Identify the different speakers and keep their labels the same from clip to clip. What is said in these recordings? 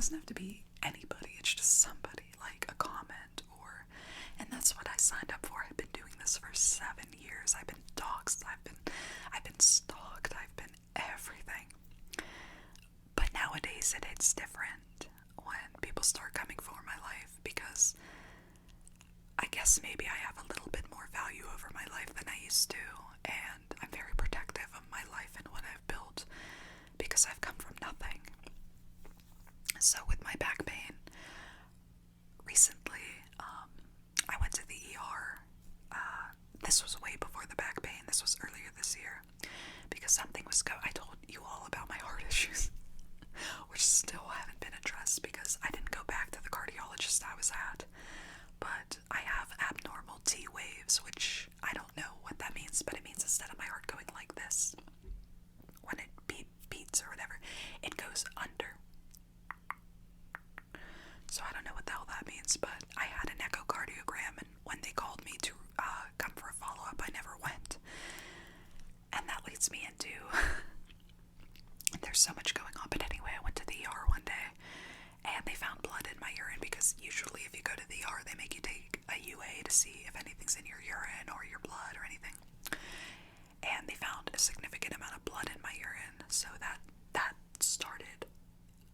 Speaker 1: doesn't have to be anybody, it's just somebody, like a comment and that's what I signed up for. I've been doing this for 7 years. I've been doxxed, I've been stalked, I've been everything. But nowadays it hits different when people start coming for my life, because I guess maybe I have a little bit more value over my life than I used to, and I'm very protective of my life and what I've built, because I've come from nothing. So with my back pain, recently, I went to the ER. This was way before the back pain. This was earlier this year, because something was I told you all about my heart issues, which still haven't been addressed because I didn't go back to the cardiologist I was at. But I have abnormal T waves, which I don't know what that means, but it means instead of my heart going like this, when it beats or whatever, it goes under. So I don't know what the hell that means, but I had an echocardiogram, and when they called me to come for a follow-up, I never went. And that leads me into there's so much going on. But anyway, I went to the ER one day, and they found blood in my urine, because usually if you go to the ER, they make you take a UA to see if anything's in your urine or your blood or anything. And they found a significant amount of blood in my urine, so that started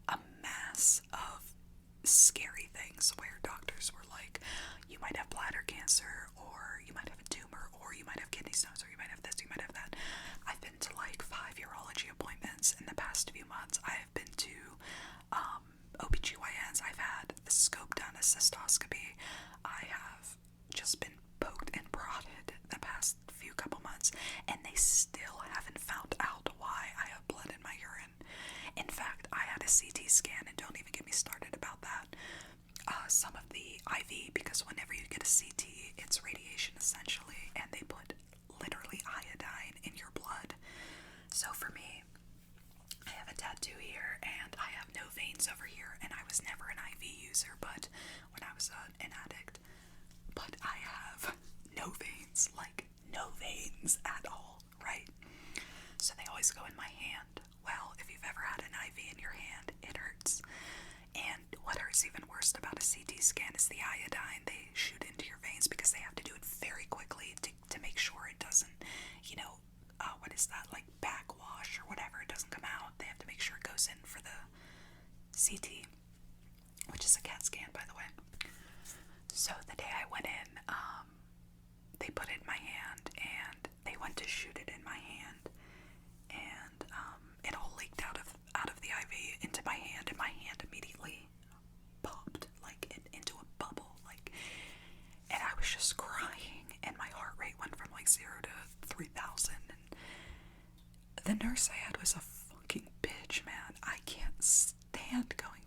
Speaker 1: a mass of scary things where doctors were like, you might have bladder cancer, or you might have a tumor, or you might have kidney stones, or you might have this, you might have that. I've been to like 5 urology appointments in the past few months. I have been to OBGYNs. I've had the scope done, a cystoscopy. I have just been poked and prodded the past few couple months, and they still haven't found out why I have blood in my urine. In fact, I had a CT scan, and don't even get me started about that. Some of the IV, because whenever you get a CT, it's radiation essentially, and they put literally iodine in your blood. So for me, I have a tattoo here, and I have no veins over here, and I was never an IV user, but when I was an addict, but I have no veins, like no veins at all, right? So they always go in my hand. Well, if you've ever had an IV in your hand, it hurts. And what hurts even worse about a CT scan is the iodine they shoot into your veins, because they have to do it very quickly to make sure it doesn't, what is that, like backwash or whatever, it doesn't come out. They have to make sure it goes in for the CT, which is a CAT scan, by the way. So the day I went in, they put it in my hand, and they went to shoot it in my hand, and it all leaked out of the IV into my hand, and my hand immediately popped into a bubble, and I was just crying, and my heart rate went from 0 to 3,000, and the nurse I had was a fucking bitch, man. I can't stand going